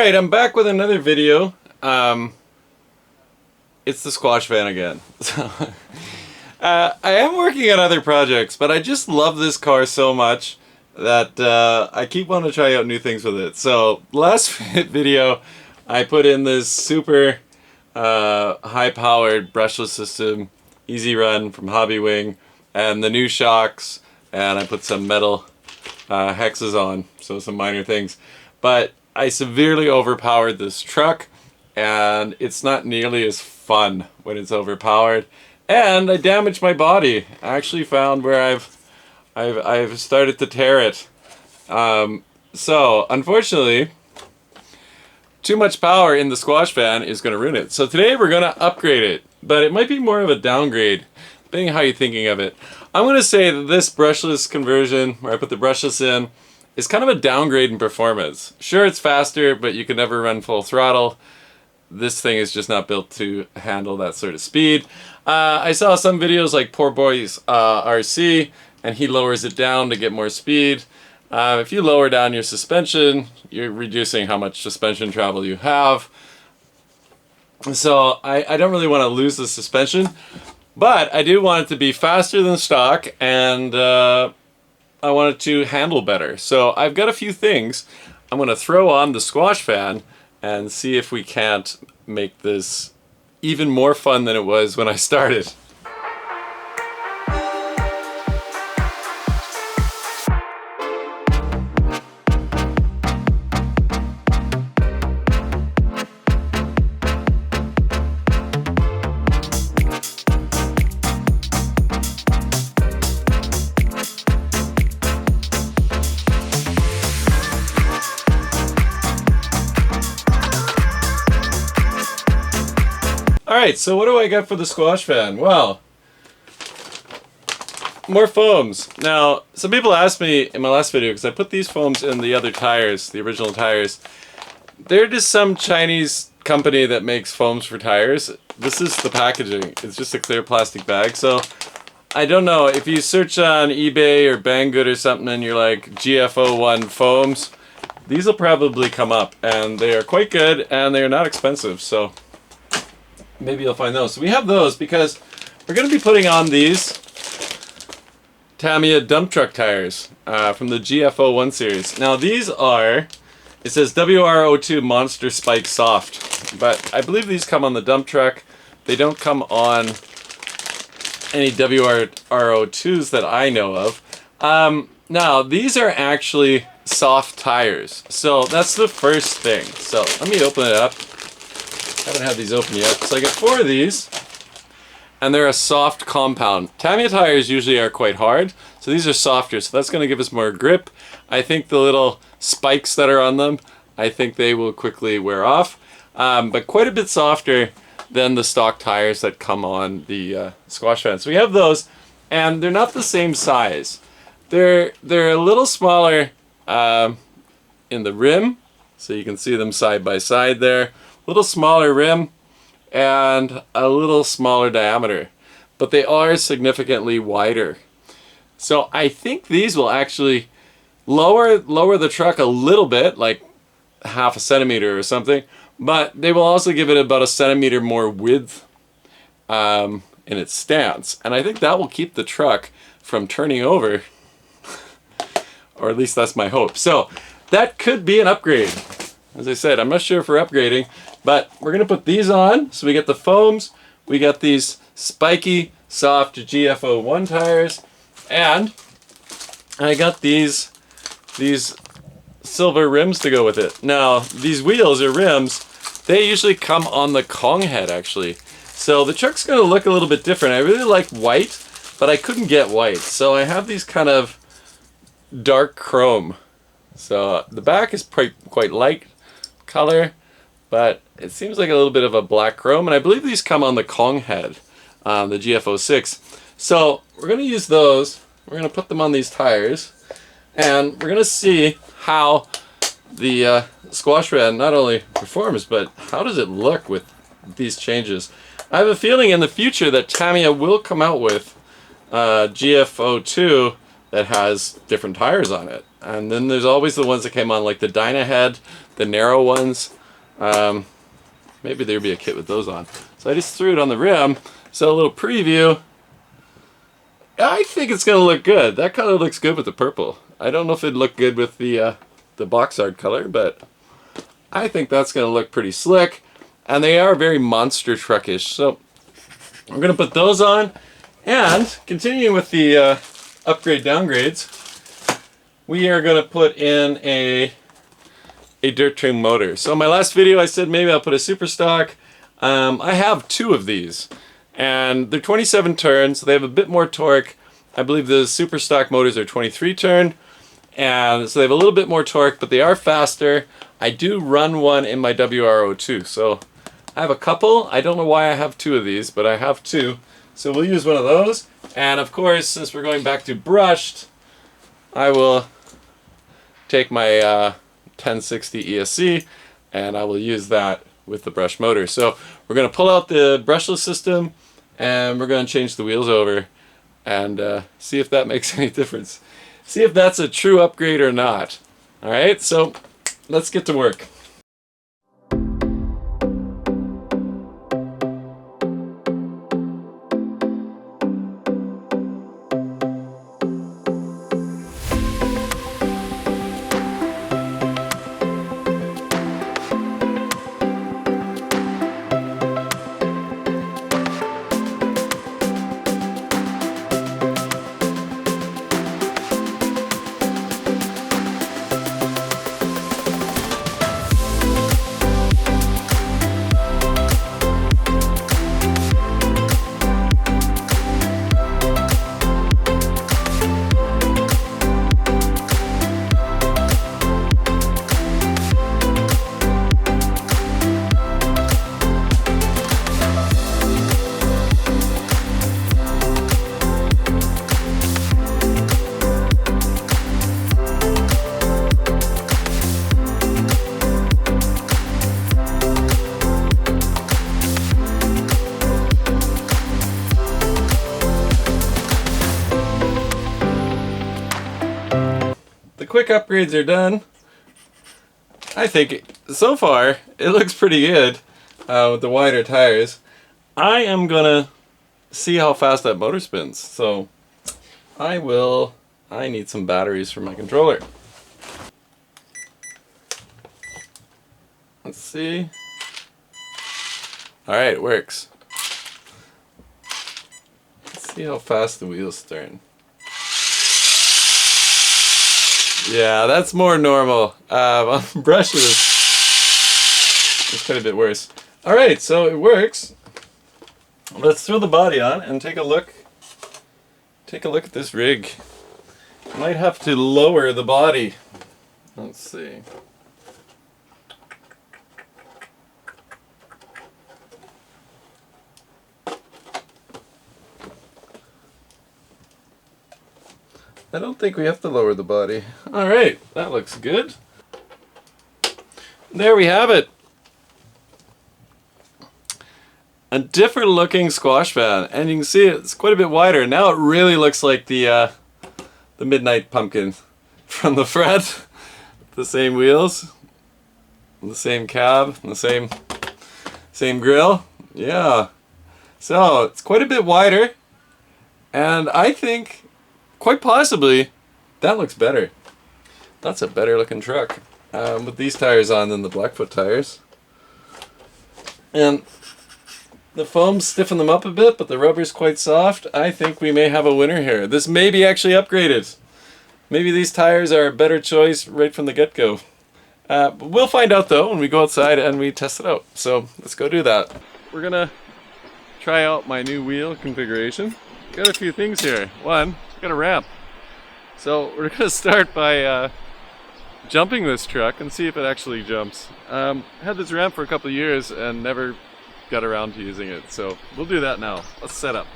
Alright, I'm back with another video. It's the squash van again. So, I am working on other projects, but I just love this car so much that I keep wanting to try out new things with it. So, last video, I put in this super high-powered brushless system, easy run from Hobbywing, and the new shocks, and I put some metal hexes on, so some minor things. But I severely overpowered this truck, and it's not nearly as fun when it's overpowered. And I damaged my body. I actually found where I've started to tear it. So unfortunately, too much power in the squash van is going to ruin it. So today we're going to upgrade it, but it might be more of a downgrade, depending on how you're thinking of it. I'm going to say that this brushless conversion, where I put the brushless in, is kind of a downgrade in performance. Sure, it's faster, but you can never run full throttle. This thing is just not built to handle that sort of speed. I saw some videos like Poor Boy's RC, and he lowers it down to get more speed. If you lower down your suspension, you're reducing how much suspension travel you have. So I don't really want to lose the suspension, but I do want it to be faster than stock, and I want it to handle better. So I've got a few things. I'm going to throw on the squash fan and see if we can't make this even more fun than it was when I started. Alright, so what do I got for the squash fan? Well, more foams. Now, some people asked me in my last video, because I put these foams in the other tires, the original tires. They're just some Chinese company that makes foams for tires. This is the packaging. It's just a clear plastic bag. So, I don't know, if you search on eBay or Banggood or something and you're like GF-01 foams, these will probably come up. And they are quite good, and they are not expensive. So maybe you'll find those. So we have those because we're going to be putting on these Tamiya dump truck tires from the GF-01 series. Now these are, it says WR-02 Monster Spike Soft, but I believe these come on the dump truck. They don't come on any WR-02s that I know of. Now these are actually soft tires. So that's the first thing. So let me open it up. I haven't had these open yet. So I got 4 of these, and they're a soft compound. Tamiya tires usually are quite hard, so these are softer, so that's going to give us more grip. I think the little spikes that are on them, I think they will quickly wear off, but quite a bit softer than the stock tires that come on the squash van. So we have those, and they're not the same size. They're a little smaller in the rim, so you can see them side by side there. Little smaller rim and a little smaller diameter, but they are significantly wider. So I think these will actually lower the truck a little bit, like half a centimeter or something, but they will also give it about a centimeter more width in its stance, and I think that will keep the truck from turning over, or at least that's my hope. So that could be an upgrade. As I said, I'm not sure if we're upgrading, but we're going to put these on. So we get the foams, we got these spiky, soft GF-01 tires, and I got these silver rims to go with it. Now, these wheels or rims, they usually come on the Kong head, actually. So the truck's going to look a little bit different. I really like white, but I couldn't get white. So I have these kind of dark chrome. So the back is quite light color, but it seems like a little bit of a black chrome, and I believe these come on the Kong head, the GF-06. So we're going to use those. We're going to put them on these tires, and we're going to see how the squash van not only performs, but how does it look with these changes. I have a feeling in the future that Tamiya will come out with GF-02 that has different tires on it. And then there's always the ones that came on, like the Dynahead, the narrow ones. Maybe there'd be a kit with those on. So I just threw it on the rim. So a little preview. I think it's gonna look good. That color looks good with the purple. I don't know if it'd look good with the box art color, but I think that's gonna look pretty slick. And they are very monster truckish. So I'm gonna put those on, and continuing with the upgrade downgrades, we are gonna put in a dirt trim motor. So in my last video I said maybe I'll put a super stock. I have 2 of these. And they're 27 turns, so they have a bit more torque. I believe the super stock motors are 23 turn, and so they have a little bit more torque, but they are faster. I do run one in my WR-02, so I have a couple. I don't know why I have 2 of these, but I have 2. So we'll use one of those. And of course, since we're going back to brushed, I will take my 1060 ESC, and I will use that with the brush motor. So we're going to pull out the brushless system, and we're going to change the wheels over and see if that makes any difference. See if that's a true upgrade or not. Alright, so let's get to work. Quick upgrades are done. I think so far it looks pretty good with the wider tires. I am gonna see how fast that motor spins, so I need some batteries for my controller. Let's see. Alright, it works. Let's see how fast the wheels turn. Yeah, that's more normal. On brushless, it's quite a bit worse. Alright, so it works. Let's throw the body on and take a look. Take a look at this rig. Might have to lower the body. Let's see. I don't think we have to lower the body. Alright, that looks good. There we have it. A different looking squash fan. And you can see it's quite a bit wider. Now it really looks like the Midnight Pumpkin from the front. The same wheels, the same cab, and the same grill. Yeah. So it's quite a bit wider. And I think quite possibly that looks better. That's a better looking truck with these tires on than the Blackfoot tires. And the foams stiffen them up a bit, but the rubber's quite soft. I think we may have a winner here. This may be actually upgraded. Maybe these tires are a better choice right from the get-go. But we'll find out though when we go outside and we test it out. So let's go do that. We're gonna try out my new wheel configuration. Got a few things here. One, got a ramp. So we're gonna start by jumping this truck and see if it actually jumps. I had this ramp for a couple of years and never got around to using it. So we'll do that now. Let's set up.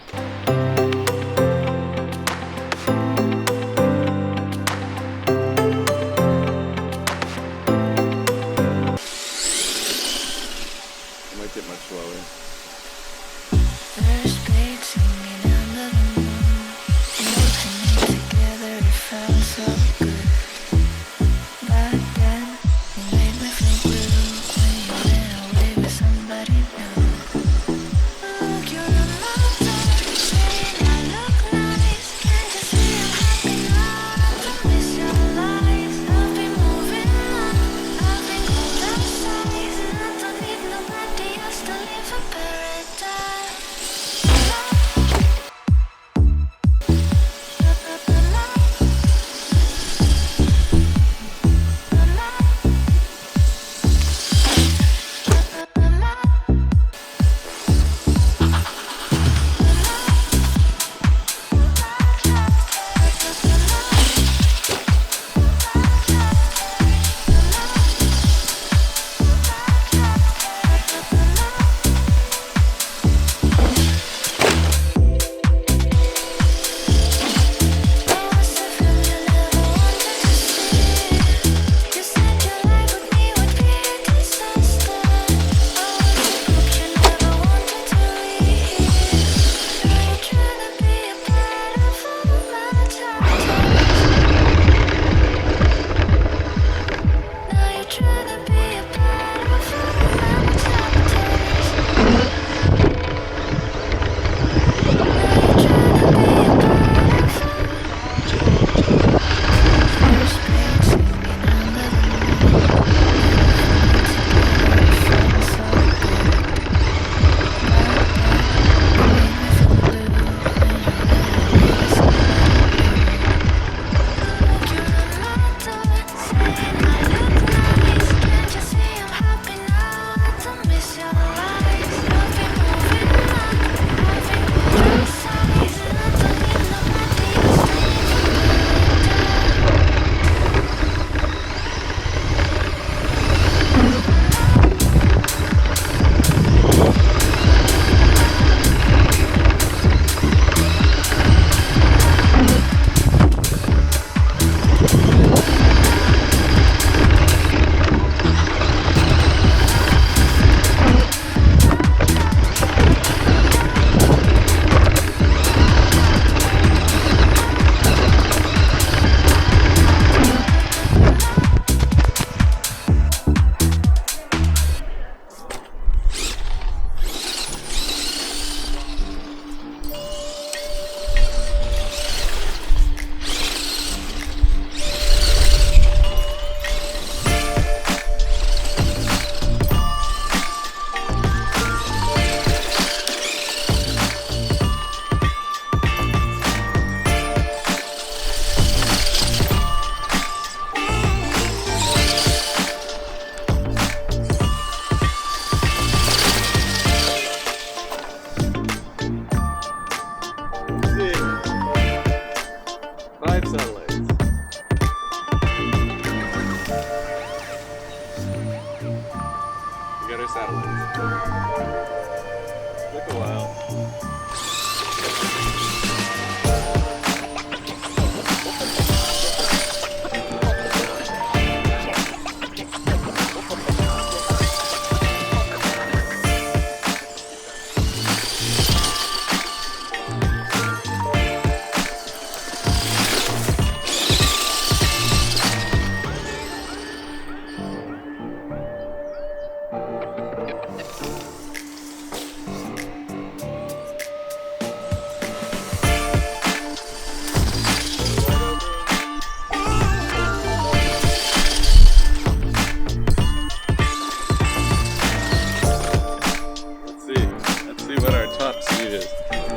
Might get much slower. First page, singing under the moon. Emotion together. We got our satellites. Took a while.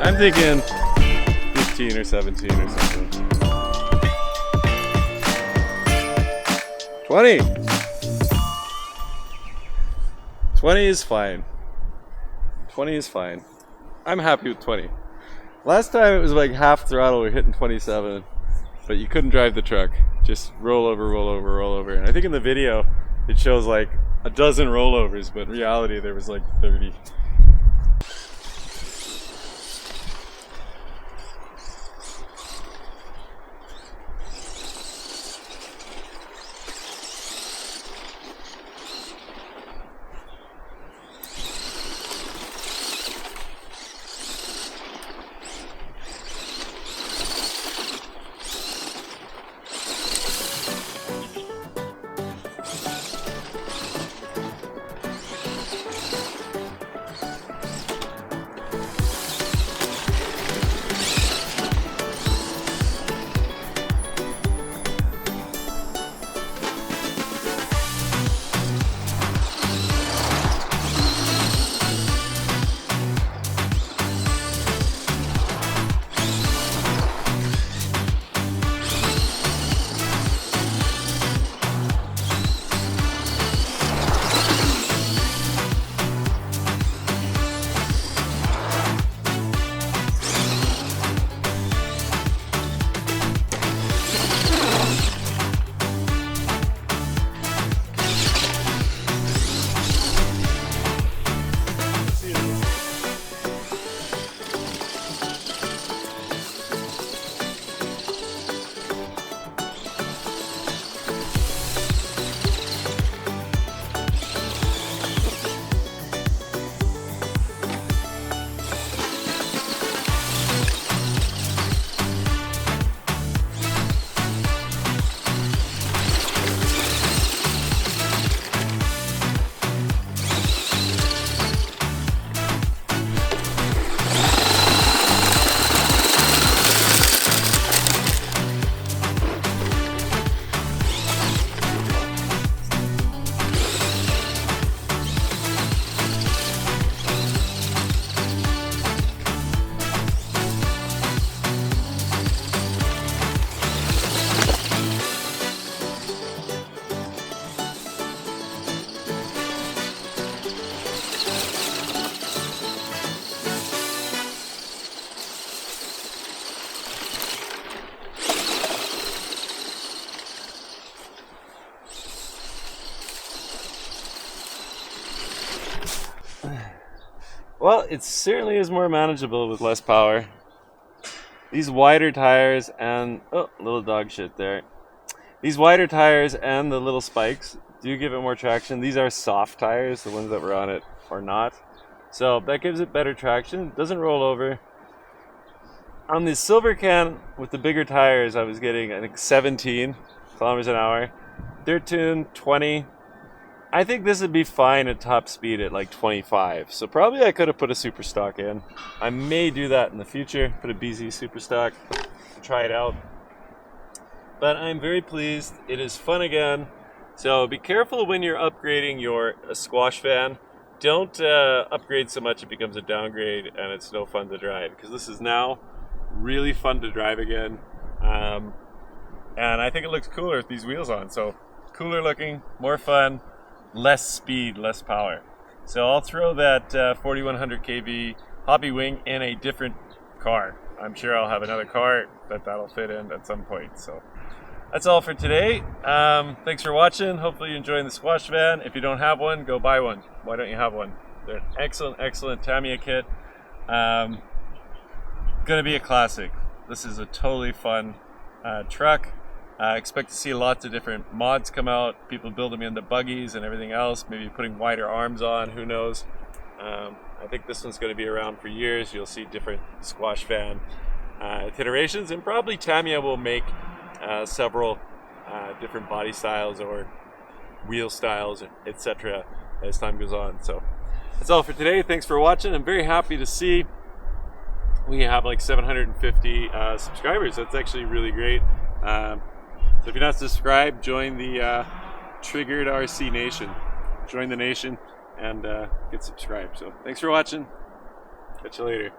I'm thinking 15 or 17 or something. 20! 20 is fine. 20 is fine. I'm happy with 20. Last time it was like half throttle, we're hitting 27, but you couldn't drive the truck. Just roll over, roll over, roll over. And I think in the video it shows like a dozen rollovers, but in reality there was like 30. Well, it certainly is more manageable with less power. These wider tires and... oh, little dog shit there. These wider tires and the little spikes do give it more traction. These are soft tires, the ones that were on it are not. So that gives it better traction. It doesn't roll over. On the silver can with the bigger tires, I was getting, I think, 17 kilometers an hour. They're tuned 20. I think this would be fine at top speed at like 25. So probably I could have put a super stock in. I may do that in the future, put a BZ super stock, try it out. But I'm very pleased. It is fun again. So be careful when you're upgrading your squash fan. Don't upgrade so much it becomes a downgrade and it's no fun to drive, because this is now really fun to drive again. And I think it looks cooler with these wheels on. So cooler looking, more fun. Less speed, less power. So I'll throw that 4100 kV Hobby Wing in a different car. I'm sure I'll have another car that'll fit in at some point. So that's all for today. Thanks for watching. Hopefully you're enjoying the squash van. If you don't have one, go buy one. Why don't you have one? They're an excellent Tamiya kit. Gonna be a classic. This is a totally fun truck. Expect to see lots of different mods come out. People build them into buggies and everything else. Maybe putting wider arms on, who knows. I think this one's going to be around for years. You'll see different squash van iterations, and probably Tamiya will make several different body styles or wheel styles, etc. as time goes on. So that's all for today. Thanks for watching. I'm very happy to see we have like 750 subscribers. That's actually really great. So if you're not subscribed, join the Triggered RC Nation. Join the nation and get subscribed. So thanks for watching. Catch you later.